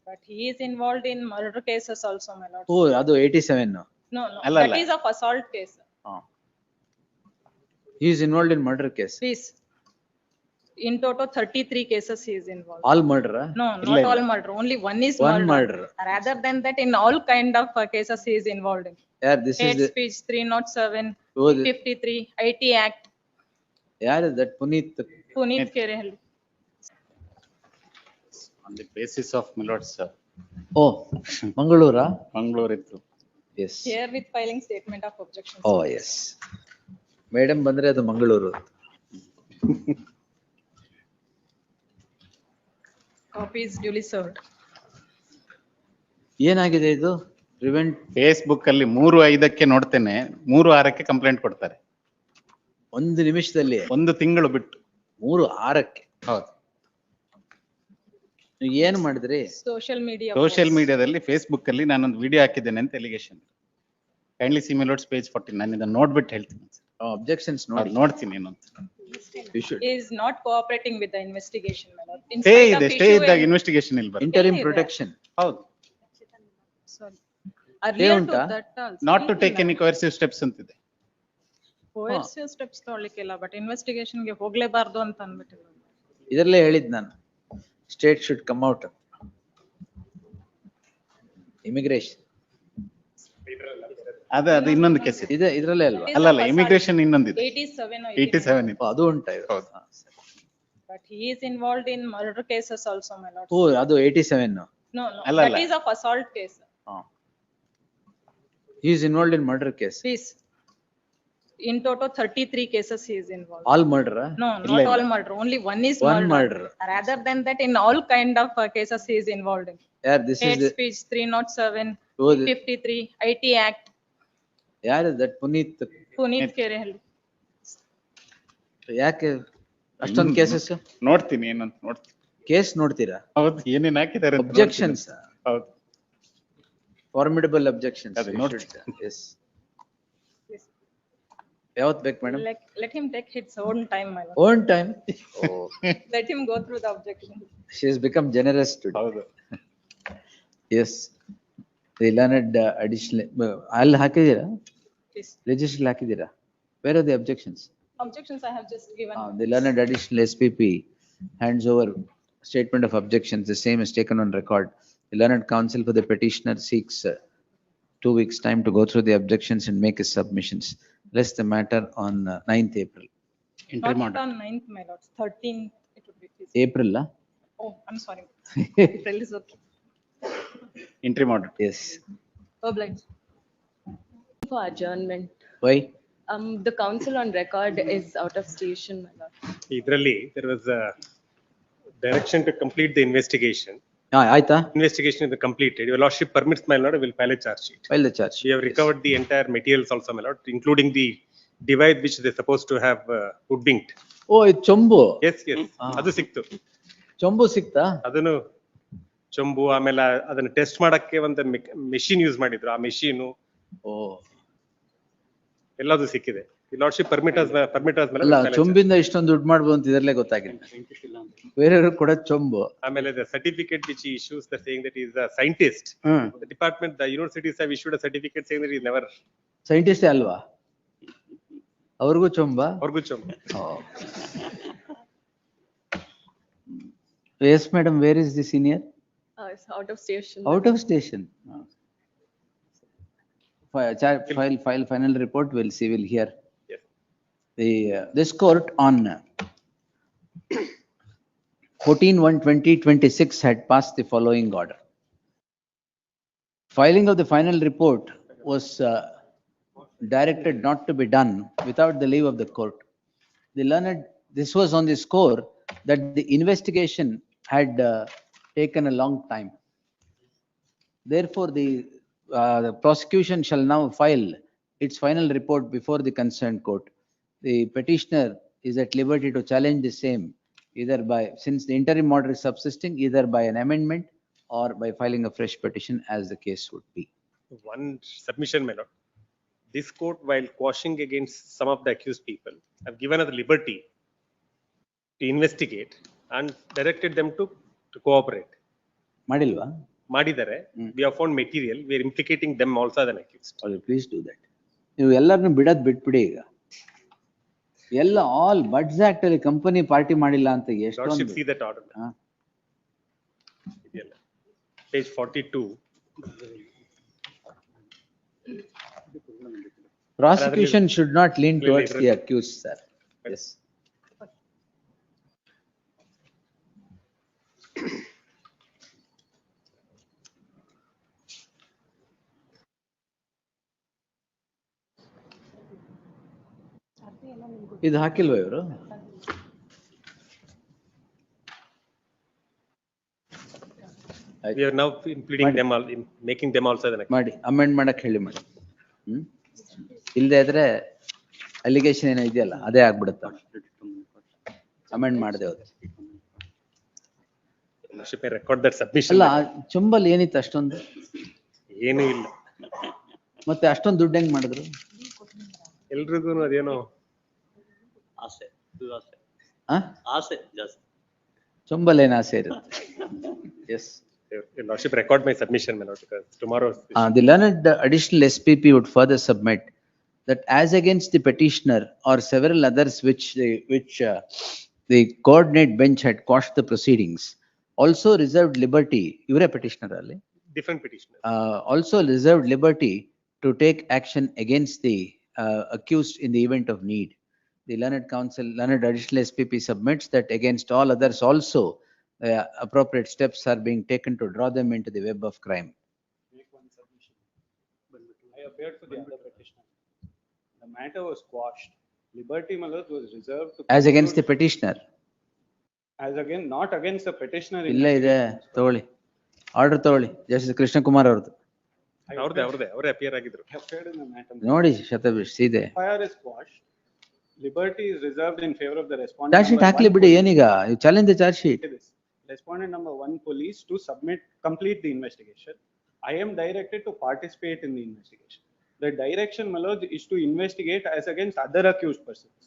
But he is involved in murder cases also, my lord. ಓ ಅದು 87. No, no, Alla, that alla. is of assault case. He is involved in murder case. Please. In total 33 cases he is involved. All murder? No, Illa, not all illa. murder, only one is One murder. Rather than that, in all kind of cases he is involved in. Yeah, this is Hate the, speech 307, Oh, the- 53, IT Act, ಯಾರು that Puneet? Puneet Kerehalli. On the basis of my lords, ಓ ಮಂಗಳೂರಾ? Mangalore ಇತ್ತು. Yes. Here with filing statement of objections. ಓ yes. Madam ಬಂದ್ರೆ ಅದು Mangaluru. Copy is duly served. ಏನಾಗಿದೆ ಇದು? Prevent Facebook ಅಲ್ಲಿ 3:05 ನೋಡ್ತೇನೆ, 3:06 ಕಂಪ್ಲೇಂಟ್ ಕೊಡ್ತಾರೆ. ಒಂದು ನಿಮಿಷದಲ್ಲಿ 1 ತಿಂಗಳು ಬಿಟ್ಟು. 3:06. ಹೌದು. ನೀವು ಏನು ಮಾಡಿದ್ರಿ? Social media. Social posts. ಮೀಡಿಯಾದಲ್ಲಿ ಫೇಸ್ಬುಕ್ ಅಲ್ಲಿ ನಾನೊಂದು ವಿಡಿಯೋ ಹಾಕಿದ್ದೇನೆ ಅಂತ allegation. Kindly see my lords page 14. ನಾನು ಇದನ್ನ ನೋಡ್ಬಿಟ್ಟು ಹೇಳ್ತೀನಿ. ಅಬ್ಜೆಕ್ಷನ್ಸ್ ನೋಡಿ. ನೋಡ್ತೀನಿ ಇನ್ನೊಂದು. You should. Is not cooperating with the investigation, my lord. In stay spite ಇದೆ, of ಸ್ಟೇ issue ಇದ್ದಾಗ and- ಇನ್ವೆಸ್ಟಿಗೇಷನ್ ಇಲ್ಲಿ ಬರುತ್ತೆ. ಇಂಟರಿಮ್ ಇದೆ. ಪ್ರೊಟೆಕ್ಷನ್. ಹೌದು. Sorry. Earlier to ಉಂಟಾ? that also. Not to take any coercive steps ಅಂತಿದೆ. Coercive steps ತಗೊಳ್ಳಿಕ್ಕಿಲ್ಲ, but investigation ಗೆ ಹೋಗ್ಲೇಬಾರ್ದು ಅಂತ ಅನ್ಬಿಟ್ಟಿಲ್ಲ. ಇದರಲ್ಲೇ ಹೇಳಿದ್ ನಾನು. State should come out. Immigration ಅದು ಇನ್ನೊಂದು ಕೇಸ್ ಇದೆ. ಇದೆ, ಇದ್ರಲ್ಲೇ ಅಲ್ವಾ? ಅಲ್ಲ ಇಮಿಗ್ರೇಷನ್ ಇನ್ನೊಂದಿದೆ. 87 or 87 ಇದೆ. ಓ, ಅದು ಉಂಟಾ ಇದು? ಹೌದು. ಹಾ, ಸರಿ. But he is involved in murder cases also, my lord. ಓ ಅದು 87. No, no, ಅಲ್ಲ, that ಅಲ್ಲ. is of assault case. He is involved in murder case. Please. In total 33 cases he is involved. All murder? No, ಇಲ್ಲ, not ಇಲ್ಲ. all murder, only one is One murder. Rather than that, in all kind of cases he is involved in. Yeah, this is Hate the, speech 307, Oh, the- 53, IT Act, ಯಾರು that Puneet? Puneet Kerehalli. ಯಾಕೆ ಅಷ್ಟೊಂದು cases? ನೋಡ್ತೀನಿ ಏನಂತ ನೋಡ್ತೀನಿ. Case ನೋಡ್ತೀರಾ? ಹೌದು, ಏನೇನ್ ಹಾಕಿದ್ದಾರೆ ಅಂತ Objections. ನೋಡ್ತೀನಿ. ಹೌದು. Formidable objections. ಅದೇ You ನೋಡ್ತೀನಿ. should- Yes. ಯಾವತ್ ಬೇಕು madam? Let him take his own time, my lord. Own time. Oh, Let him go through the objection. she has become generous today. ಹೌದು. Yes. The learned additional, ಅಲ್ಲಿ ಹಾಕಿದ್ದೀರಾ? Please. Register ಹಾಕಿದ್ದೀರಾ? Where are the objections? Objections I have just given. The learned additional SPP hands over statement of objections. The same is taken on record. The learned counsel for the petitioner seeks 2 weeks' time to go through the objections and make his submissions. Rest the matter on 9th April. Interim Not order. on 9th, my lord, 13th it would be. Please. April, lah? Oh, I'm sorry. April is okay. Interim order. Yes. Obliged. For adjournment. Why? The council on record is out of station, my lord. Idರಲ್ಲಿ there was a direction to complete the investigation. ಆಯ್ತಾ? Investigation is completed. Your lordship permits, my lord, I will file a charge sheet. File the charge. We have recovered the entire materials also, my lord, including the device which they supposed to have hoodwinked. ಓ ಇದು ಚೊಂಬು. Yes, yes, ಅದು ಸಿಕ್ತು. ಚೊಂಬು ಸಿಕ್ತಾ? ಅದನ್ನು ಚೊಂಬು, ಆಮೇಲೆ ಅದನ್ನ test ಮಾಡಕ್ಕೆ ಒಂದು machine use ಮಾಡಿದ್ರು. ಆ ಮೆಷಿನ್ ಓ ಎಲ್ಲದೂ ಸಿಕ್ಕಿದೆ. Your lordship permit us, my ಅಲ್ಲ, lord. ಚೊಂಬಿಂದ ಇಷ್ಟೊಂದು ದುಡ್ಡು ಮಾಡ್ಬೋದು ಅಂತ ಇದರಲ್ಲೇ ಗೊತ್ತಾಗಿಲ್ಲ. ಬೇರೆಯವರು ಕೂಡ ಚೊಂಬು. ಆಮೇಲೆ the certificate which he issues, that saying that he is a scientist. The department, the universities have issued a certificate saying that he is never. ಸೈಂಟಿಸ್ಟೇ ಅಲ್ವಾ? ಅವ್ರಿಗೂ ಚೊಂಬ? ಅವ್ರಿಗೂ ಚೊಂಬು. Yes, madam, where is the senior? It's out of station. Out of station. File final report, we'll see, we'll hear. Yes. This court on 14/1/2026 had passed the following order. Filing of the final report was directed not to be done without the leave of the court. The learned, this was on the score that the investigation had taken a long time. Therefore, the prosecution shall now file its final report before the concerned court. The petitioner is at liberty to challenge the same either by, since the interim order is subsisting, either by an amendment or by filing a fresh petition as the case would be. One submission, my lord. This court, while quashing against some of the accused people, have given us liberty to investigate and directed them to cooperate. ಮಾಡಿಲ್ವಾ? ಮಾಡಿದ್ದಾರೆ. We have found material. We are implicating them also as an accused. Please do that. ನೀವು ಎಲ್ಲರನ್ನು ಬಿಡೋದ್ ಬಿಟ್ಬಿಡಿ ಈಗ. ಎಲ್ಲ all buds act ಅಲ್ಲಿ company party ಮಾಡಿಲ್ಲ ಅಂತ Lordship, ಎಷ್ಟೊಂದು. see that order. ಹಾ. ಇದೆಯಲ್ಲ. Page 42. Prosecution should not lean towards the accused, sir. Yes. ಇದು ಹಾಕಿಲ್ವಾ ಇವರು? We are now implementing them all, making them also as an accused. ಮಾಡಿ amend ಮಾಡಕ್ ಹೇಳಿ ಮಾಡಿ. ಇಲ್ದೇ ಇದ್ರೆ ಅಲಿಗೇಷನ್ ಏನೋ ಇದೆಯಲ್ಲ ಅದೇ ಆಗ್ಬಿಡುತ್ತ. ಅಮೆಂಡ್ ಮಾಡದೆ ಹೋದ್ರೆ. Lordship, I record that submission. ಅಲ್ಲ ಚೊಂಬಲ್ ಏನಿತ್ತು ಅಷ್ಟೊಂದು? ಏನೂ ಇಲ್ಲ. ಮತ್ತೆ ಅಷ್ಟೊಂದು ದುಡ್ಡು ಹೆಂಗ್ ಮಾಡಿದ್ರು? ಎಲ್ರಿಗೂ ಅದೇನೋ ಆಸೆ, ದುರಾಸೆ, ಆ? ಆಸೆ ಜಾಸ್ತಿ. ಚೊಂಬಲ್ ಏನ್ ಆಸೆ ಇರುತ್ತೆ? S. Your Lordship, record my submission, my lord, because tomorrow. The learned additional SPP would further submit that as against the petitioner or several others which the coordinate bench had quashed the proceedings, also reserved liberty, ಇವರೇ petitioner ಅಲ್ಲಿ, Different petitioner. also reserved liberty to take action against the accused in the event of need. The learned additional SPP submits that against all others also appropriate steps are being taken to draw them into the web of crime. Make one submission. I appeared for the other petitioner. The matter was quashed. Liberty, my lord, was reserved to. As against the petitioner. As again, not against the petitioner. ಇಲ್ಲೇ ಇದೆ ತಗೊಳ್ಳಿ, order ತಗೊಳ್ಳಿ, justice Krishna Kumar ಅವ್ರದ್ದು ಅವರೇ appear ಆಗಿದ್ರು. I appeared in the matter. ನೋಡಿ ಶತಭಿಷ್ ಇದೆ. FIR is quashed. Liberty is reserved in favor of the respondent. Charge sheet ಹಾಕ್ಲಿ ಬಿಡಿ, ಏನೀಗ challenge the charge sheet. Respondent number 1 police to complete the investigation. I am directed to participate in the investigation. The direction, my lord, is to investigate as against other accused persons,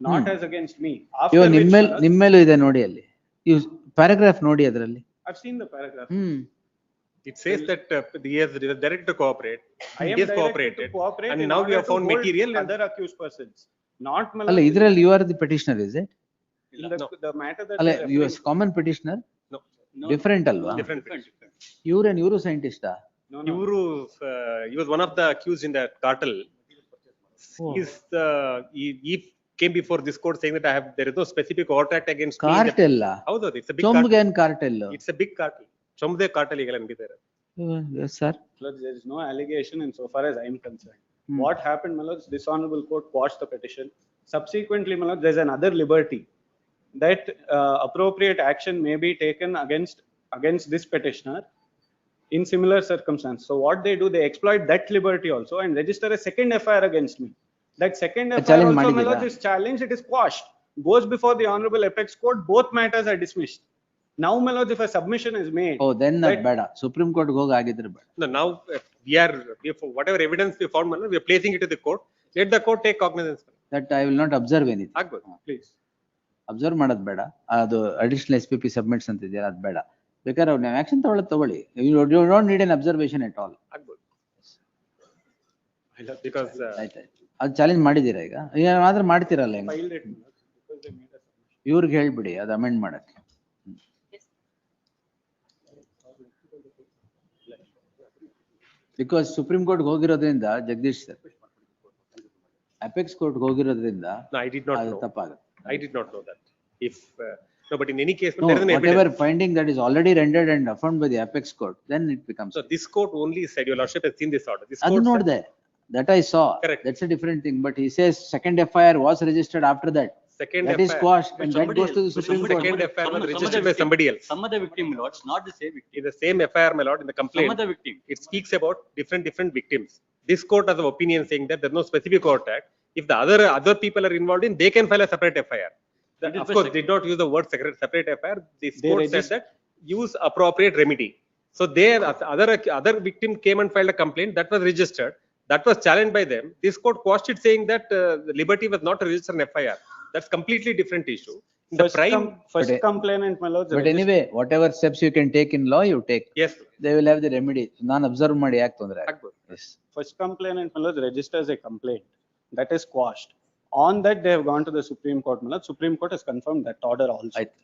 not as against me. After ಇವಾಗ which, my lord, ನಿಮ್ಮೇಲೂ ಇದೆ ನೋಡಿ ಅಲ್ಲಿ, ಇವ್ paragraph ನೋಡಿ ಅದರಲ್ಲಿ. I've seen the paragraph. It says that he has directed to cooperate. I am He has directed to cooperated. cooperate And in now we order have to found hold material and- other accused persons, not, my ಅಲ್ಲ lord, ಇದ್ರಲ್ಲಿ you are the petitioner is it? in the matter that. ಅಲ್ಲ we are you referring as common petitioner No, different ಅಲ್ವಾ? different petitioner. ಇವ್ರು ಸೈಂಟಿಸ್ಟಾ? to- No, no. Iವರು, he was one of the accused in that cartel. He came before this court saying that there is no specific contract against me. ಕಾರ್ಟೆಲ್ಲ? ಹೌದು, it's a big cartel. ಚೊಂಬ್ಗೆ ಏನ್ cartel? It's a big cartel. ಚೊಂಬದೆ cartel ಈಗೆಲ್ಲ ನಡೀತಾರೆ. Sir Lord, there is no allegation in so far as I am concerned. What happened, my lord, this honorable court quashed the petition. Subsequently, my lord, there is another liberty that appropriate action may be taken against this petitioner in similar circumstance. So what they do, they exploit that liberty also and register a second FIR against me. That second FIR challenge also, my ಮಾಡಿದ್ದೀರಾ? lord, is challenged, it is quashed, goes before the honorable apex court, both matters are dismissed. Now, my lord, if a submission is made. Oh then that- ಬೇಡ, supreme court ಹೋಗಿ ಆಗಿದ್ರೆ ಬೇಡ. No, now whatever evidence we found, we are placing it to the court. Let the court take cognizance. That I will not observe anything. ಆಗ್ಬೋದು. Please. Observe ಮಾಡೋದ್ ಬೇಡ, ಅದು additional SPP submits ಅಂತ ಇದೆಯಲ್ಲ ಅದ್ ಬೇಡ. ಬೇಕಾದ್ರೆ ಅವ್ರು ಆಕ್ಷನ್ ತಗೊಳ್ಳಿ. You don't need an observation at all. ಆಗ್ಬೋದು. Because ಆಯ್ತಾಯ್ತು, ಅದು ಚಾಲೆಂಜ್ ಮಾಡಿದೀರಾ ಈಗ? ಏನಾದ್ರೂ ಮಾಡ್ತೀರಲ್ಲ ಹೆಂಗ? Filed it, my lord, because they made a submission. ಇವ್ರಿಗೆ ಹೇಳ್ಬಿಡಿ ಅದು ಅಮೆಂಡ್ ಮಾಡಕ್ಕೆ. ಬಿಕಾಸ್ ಸುಪ್ರೀಂ ಕೋರ್ಟ್ ಹೋಗಿರೋದ್ರಿಂದ ಜಗದೀಶ್ ಸರ್, ಅಪೆಕ್ಸ್ ಕೋರ್ಟ್ ಹೋಗಿರೋದ್ರಿಂದ no, I did not ಅದು know. ತಪ್ಪಾಗುತ್ತೆ. I did not know that. If, no, but in any case, No, there is an whatever evidence. finding that is already rendered and affirmed by the apex court, then it becomes. So this court only said, your lordship has seen this order. This ಅದು court said- ನೋಡ್ದೆ, that I saw. Correct. That's a different thing, but he says second FIR was registered after that. Second That is FIR. quashed and that somebody goes to the else, but Supreme somebody- Court. Second FIR was some registered other by victim- somebody else. Some other victim, my lords, not the same victim. In the same FIR, my lord, in the Some complaint, other victim. it speaks about different victims. This court has an opinion saying that there's no specific contract. If the other people are involved in, they can file a separate FIR. It is Of by course, sec- did not use the word separate FIR. This They court said register- that use appropriate remedy. So there, other victim came and filed a complaint that was registered. That was challenged by them. This court quashed it saying that the liberty was not to register an FIR. That's completely different issue. The prime, First But- complainant, my lords. But anyway, whatever steps you can take in law, you take. yes, They will have the remedy. ನಾನು observe ಮಾಡಿ ಯಾಕೆ ತೊಂದ್ರೆ ಆಗುತ್ತೆ? ಆಗ್ಬೋದು. Yes. First complainant, my lords, registers a complaint. That is quashed. On that, they have gone to the Supreme Court, my lords. Supreme Court has confirmed that order also. ಆಯ್ತು.